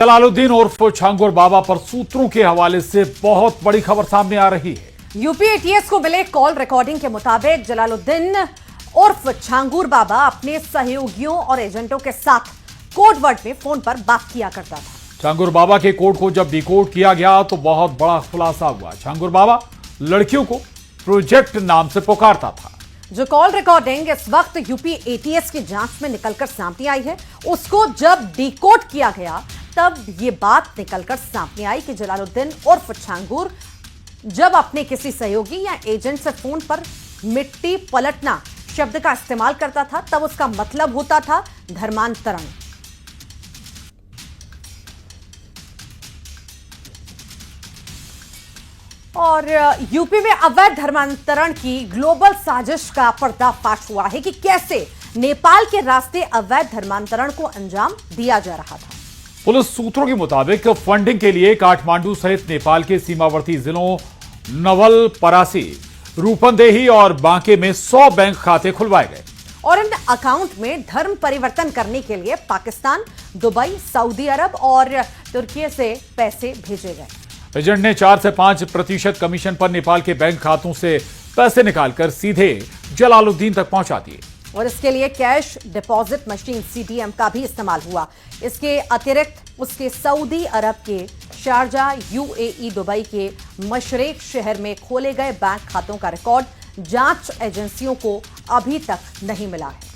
जलालुद्दीन उर्फ छांगुर बाबा पर सूत्रों के हवाले से बहुत बड़ी खबर सामने आ रही है। यूपी एटीएस को मिले कॉल रिकॉर्डिंग के मुताबिक जलालुद्दीन उर्फ छांगुर बाबा अपने सहयोगियों और एजेंटों के साथ कोड वर्ड में फोन पर बात किया करता था। छांगुर बाबा के कोड को जब डिकोड किया गया तो बहुत बड़ा खुलासा हुआ। छांगुर बाबा लड़कियों को प्रोजेक्ट नाम से पुकारता था। जो कॉल रिकॉर्डिंग इस वक्त यूपी एटीएस की जांच में निकलकर सामने आई है, उसको जब डिकोड किया गया तब ये बात निकलकर सामने आई कि जलालुद्दीन उर्फ छांगुर जब अपने किसी सहयोगी या एजेंट से फोन पर मिट्टी पलटना शब्द का इस्तेमाल करता था तब उसका मतलब होता था धर्मांतरण। और यूपी में अवैध धर्मांतरण की ग्लोबल साजिश का पर्दाफाश हुआ है कि कैसे नेपाल के रास्ते अवैध धर्मांतरण को अंजाम दिया जा रहा था। पुलिस सूत्रों के मुताबिक फंडिंग के लिए काठमांडू सहित नेपाल के सीमावर्ती जिलों नवलपरासी, रूपंदेही और बांके में 100 बैंक खाते खुलवाए गए और इन अकाउंट में धर्म परिवर्तन करने के लिए पाकिस्तान, दुबई, सऊदी अरब और तुर्की से पैसे भेजे गए। एजेंट ने 4 से 5% कमीशन पर नेपाल के बैंक खातों से पैसे निकालकर सीधे जलालुद्दीन तक पहुंचा दिए और इसके लिए कैश डिपॉजिट मशीन सीडीएम का भी इस्तेमाल हुआ। इसके अतिरिक्त उसके सऊदी अरब के शारजा, यूएई, दुबई के मशरेक शहर में खोले गए बैंक खातों का रिकॉर्ड जांच एजेंसियों को अभी तक नहीं मिला है।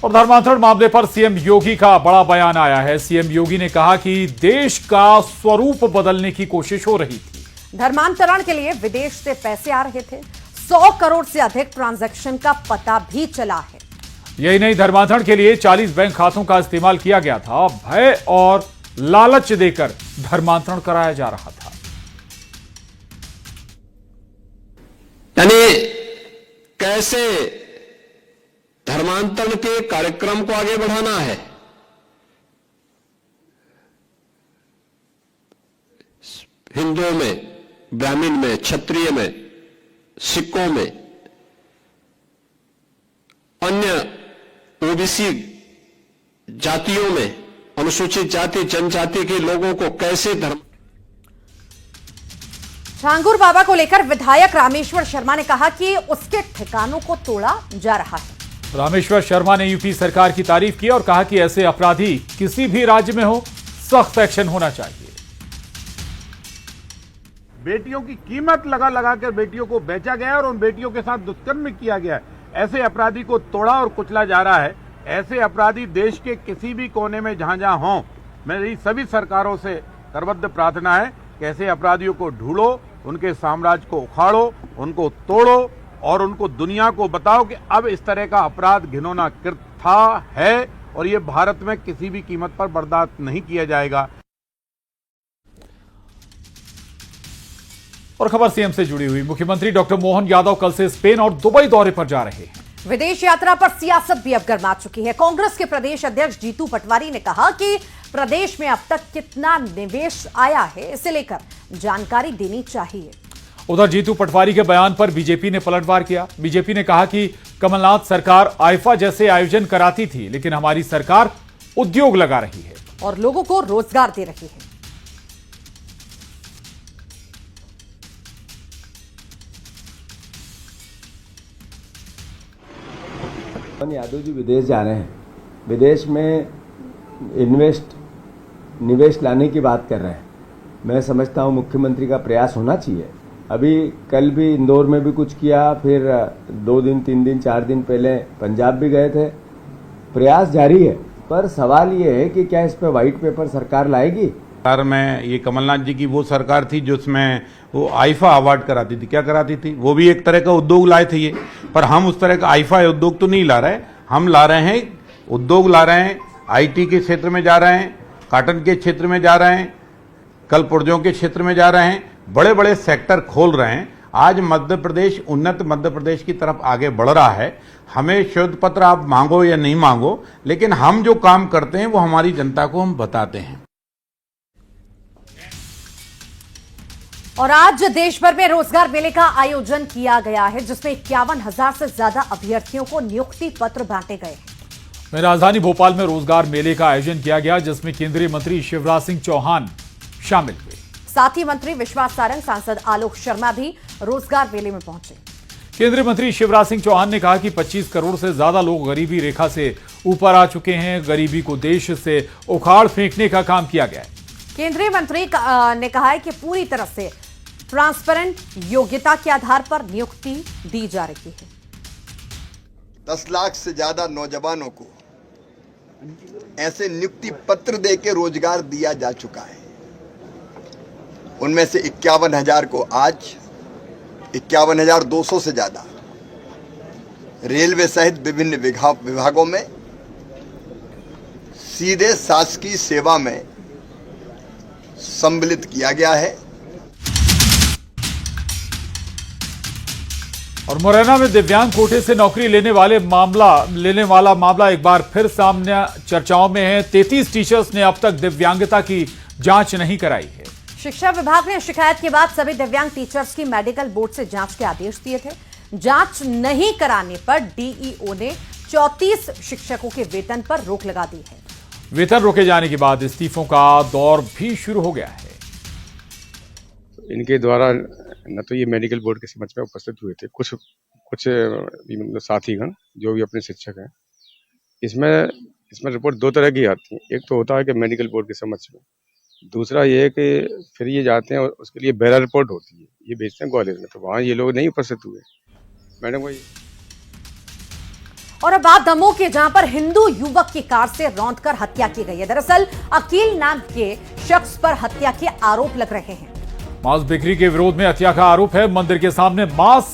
और धर्मांतरण मामले पर सीएम योगी का बड़ा बयान आया है। सीएम योगी ने कहा कि देश का स्वरूप बदलने की कोशिश हो रही थी। धर्मांतरण के लिए विदेश से पैसे आ रहे थे। 100 करोड़ से अधिक ट्रांजैक्शन का पता भी चला है। यही नहीं, धर्मांतरण के लिए 40 बैंक खातों का इस्तेमाल किया गया था। भय और लालच देकर धर्मांतरण कराया जा रहा था। यानी कैसे धर्मांतरण के कार्यक्रम को आगे बढ़ाना है, हिंदुओं में, ब्राह्मण में, क्षत्रिय में, सिखों में, अन्य ओबीसी जातियों में, अनुसूचित जाति जनजाति के लोगों को कैसे धर्म। छांगुर बाबा को लेकर विधायक रामेश्वर शर्मा ने कहा कि उसके ठिकानों को तोड़ा जा रहा है। रामेश्वर शर्मा ने यूपी सरकार की तारीफ की और कहा कि ऐसे अपराधी किसी भी राज्य में हो, सख्त एक्शन होना चाहिए। बेटियों की कीमत लगा लगा कर बेटियों को बेचा गया और उन बेटियों के साथ दुष्कर्म किया गया। ऐसे अपराधी को तोड़ा और कुचला जा रहा है। ऐसे अपराधी देश के किसी भी कोने में जहां जहां हों, मेरी सभी सरकारों से करबद्ध प्रार्थना है कि ऐसे अपराधियों को ढूंढो, उनके साम्राज्य को उखाड़ो, उनको तोड़ो और उनको दुनिया को बताओ कि अब इस तरह का अपराध घिनौना कृत्य है और ये भारत में किसी भी कीमत पर बर्दाश्त नहीं किया जाएगा। और खबर सीएम से जुड़ी हुई। मुख्यमंत्री डॉक्टर मोहन यादव कल से स्पेन और दुबई दौरे पर जा रहे हैं। विदेश यात्रा पर सियासत भी अब गर्मा चुकी है। कांग्रेस के प्रदेश अध्यक्ष जीतू पटवारी ने कहा कि प्रदेश में अब तक कितना निवेश आया है, इसे लेकर जानकारी देनी चाहिए। उधर जीतू पटवारी के बयान पर बीजेपी ने पलटवार किया। बीजेपी ने कहा कि कमलनाथ सरकार आईफा जैसे आयोजन कराती थी, लेकिन हमारी सरकार उद्योग लगा रही है और लोगों को रोजगार दे रही है। यादव जी विदेश जा रहे हैं, विदेश में निवेश लाने की बात कर रहे हैं। मैं समझता हूं मुख्यमंत्री का प्रयास होना चाहिए। अभी कल भी इंदौर में भी कुछ किया, फिर 2 दिन, 3 दिन, 4 दिन पहले पंजाब भी गए थे। प्रयास जारी है, पर सवाल ये है कि क्या इस पे व्हाइट पेपर सरकार लाएगी। सरकार में ये कमलनाथ जी की वो सरकार थी जिसमें वो आईफा अवार्ड कराती थी। क्या कराती थी? वो भी एक तरह का उद्योग लाए थे ये, पर हम उस तरह का आईफा उद्योग तो नहीं ला रहे। हम ला रहे हैं उद्योग, ला रहे हैं आईटी के क्षेत्र में जा रहे हैं, कॉटन के क्षेत्र में जा रहे हैं, कल पुर्जों के क्षेत्र में जा रहे हैं, बड़े बड़े सेक्टर खोल रहे हैं। आज मध्य प्रदेश उन्नत मध्य प्रदेश की तरफ आगे बढ़ रहा है। हमें शोध पत्र आप मांगो या नहीं मांगो, लेकिन हम जो काम करते हैं वो हमारी जनता को हम बताते हैं। और आज देश भर में रोजगार मेले का आयोजन किया गया है, जिसमें 51,000 से ज्यादा अभ्यर्थियों को नियुक्ति पत्र बांटे गए। में राजधानी भोपाल में रोजगार मेले का आयोजन किया गया, जिसमें केंद्रीय मंत्री शिवराज सिंह चौहान शामिल हुए। साथ ही मंत्री विश्वास सारंग, सांसद आलोक शर्मा भी रोजगार मेले में पहुंचे। केंद्रीय मंत्री शिवराज सिंह चौहान ने कहा कि 25 करोड़ से ज्यादा लोग गरीबी रेखा से ऊपर आ चुके हैं। गरीबी को देश से उखाड़ फेंकने का काम किया गया है। केंद्रीय मंत्री ने कहा है कि पूरी तरह से ट्रांसपेरेंट योग्यता के आधार पर नियुक्ति दी जा रही है। 10 लाख से ज्यादा नौजवानों को ऐसे नियुक्ति पत्र देके रोजगार दिया जा चुका है। उनमें से 51,000 को आज, 51,200 से ज्यादा रेलवे सहित विभिन्न विभागों में सीधे शासकीय सेवा में सम्मिलित किया गया है। और मुरैना में दिव्यांग कोटे से नौकरी लेने वाला मामला एक बार फिर सामने चर्चाओं में है। 33 टीचर्स ने अब तक दिव्यांगता की जांच नहीं कराई है। शिक्षा विभाग ने शिकायत के बाद सभी दिव्यांग टीचर्स की मेडिकल बोर्ड से जांच के आदेश दिए थे। जांच नहीं कराने पर डीईओ ने 34 शिक्षकों के वेतन पर रोक लगा दी है। वेतन रोके जाने के बाद इस्तीफों का दौर भी शुरू हो गया है। इनके द्वारा न तो ये मेडिकल बोर्ड के समक्ष में उपस्थित हुए थे, कुछ मतलब साथीगण जो भी अपने शिक्षक हैं। इसमें रिपोर्ट दो तरह की आती है। एक तो होता है कि मेडिकल बोर्ड के समक्ष में, दूसरा ये है कि फिर ये जाते हैं और उसके लिए बेरा रिपोर्ट होती है, ये भेजते हैं ग्वालियर में। तो वहाँ ये लोग नहीं उपस्थित हुए। मैडम वही। और अब बात दमोह के, जहां पर हिंदू युवक की कार से रौंदकर हत्या की गई है। दरअसल अकील नाम के शख्स पर हत्या के आरोप लग रहे हैं। मांस बिक्री के विरोध में हत्या का आरोप है। मंदिर के सामने मांस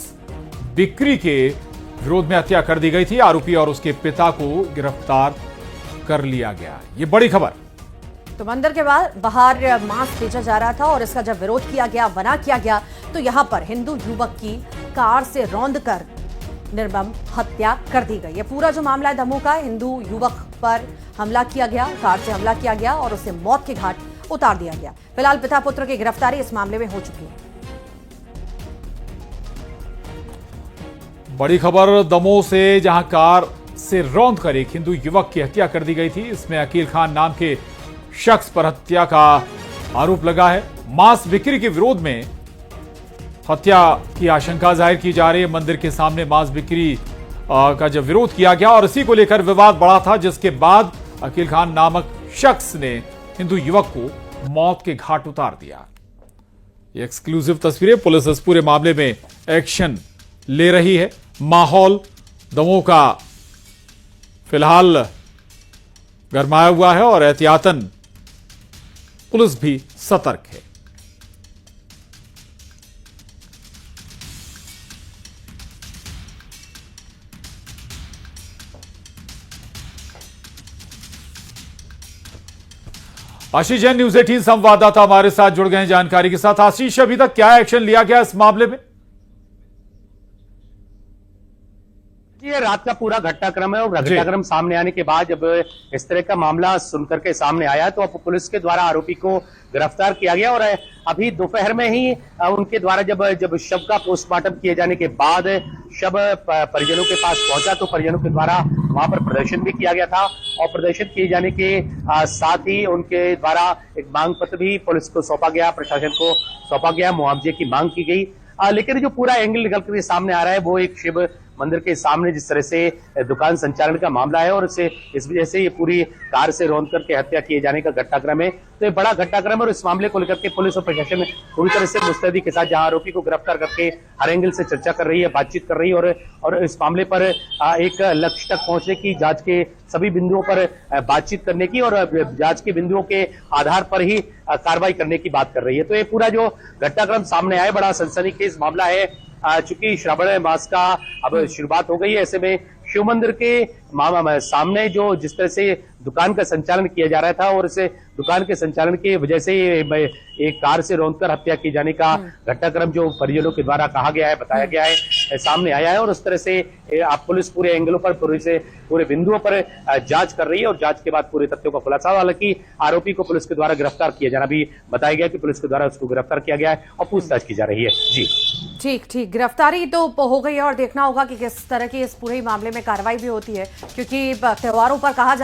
बिक्री के विरोध में हत्या कर दी गई थी। आरोपी और उसके पिता को गिरफ्तार कर लिया गया। ये बड़ी खबर। तो मंदिर के बाहर मांस बेचा जा रहा था और इसका जब विरोध किया गया, मना किया गया, तो यहां पर हिंदू युवक की कार से रौंदकर निर्मम हत्या कर दी गई। ये पूरा जो मामला है दमोह का, हिंदू युवक पर हमला किया गया, कार से हमला किया गया और उसे मौत के घाट उतार दिया गया। फिलहाल पिता पुत्र की गिरफ्तारी इस मामले में हो चुकी है। बड़ी खबर दमोह से, जहां कार से रौंदकर एक हिंदू युवक की हत्या कर दी गई थी। इसमें अकील खान नाम के शख्स पर हत्या का आरोप लगा है। मांस बिक्री के विरोध में हत्या की आशंका जाहिर की जा रही है। मंदिर के सामने मांस बिक्री का जब विरोध किया गया और इसी को लेकर विवाद बढ़ा था, जिसके बाद अकील खान नामक शख्स ने हिंदू युवक को मौत के घाट उतार दिया। ये एक्सक्लूसिव तस्वीरें। पुलिस इस पूरे मामले में एक्शन ले रही है। माहौल दमोह का फिलहाल गरमाया हुआ है और एहतियातन पुलिस भी सतर्क है। आशीष जैन, न्यूज 18 संवाददाता हमारे साथ जुड़ गए हैं जानकारी के साथ। आशीष, अभी तक क्या एक्शन लिया गया इस मामले में? ये रात का पूरा घटनाक्रम है और घटनाक्रम सामने आने के बाद जब इस तरह का मामला सुनकर के सामने आया तो अब पुलिस के द्वारा आरोपी को गिरफ्तार किया गया। और अभी दोपहर में ही उनके द्वारा जब शव का पोस्टमार्टम किए जाने के बाद शव परिजनों के पास पहुंचा तो परिजनों के द्वारा वहां पर प्रदर्शन भी किया गया था और प्रदर्शन किए जाने के साथ ही उनके द्वारा एक मांग पत्र भी पुलिस को सौंपा गया, प्रशासन को सौंपा गया, मुआवजे की मांग की गई। लेकिन जो पूरा एंगल निकल कर सामने आ रहा है वो एक शिव मंदिर के सामने जिस तरह से दुकान संचालन का मामला है और इस वजह से ये पूरी कार से रौंद करके हत्या किए जाने का घटनाक्रम है। तो ये बड़ा घटनाक्रम है और इस मामले को लेकर के पुलिस और प्रशासन पूरी तरह से मुस्तैदी के साथ जहां आरोपी को गिरफ्तार करके हर एंगल से चर्चा कर रही है, बातचीत कर रही है और इस मामले पर एक लक्ष्य तक पहुंचने की, जांच के सभी बिंदुओं पर बातचीत करने की और जांच के बिंदुओं के आधार पर ही कार्रवाई करने की बात कर रही है। तो ये पूरा जो घटनाक्रम सामने आया बड़ा सनसनीखेज मामला है। चूंकि श्रावण मास का अब शुरुआत हो गई है, ऐसे में शिव मंदिर के सामने जो जिस तरह से दुकान का संचालन किया जा रहा था और इस दुकान के संचालन की वजह से एक कार से रौंदकर हत्या की जाने का घटनाक्रम जो परिजनों के द्वारा कहा गया है, बताया गया है, सामने आया है। और उस तरह से आप पुलिस पूरे एंगलों पर, पूरे बिंदुओं पर जांच कर रही है और जांच के बाद पूरे तथ्यों का खुलासा। हालांकि आरोपी को पुलिस के द्वारा गिरफ्तार किया जाना भी बताया गया कि पुलिस के द्वारा उसको गिरफ्तार किया गया है और पूछताछ की जा रही है। जी ठीक ठीक, गिरफ्तारी तो हो गई है और देखना होगा कि किस तरह की इस पूरे मामले में कार्रवाई भी होती है, क्योंकि त्योहारों पर कहा जा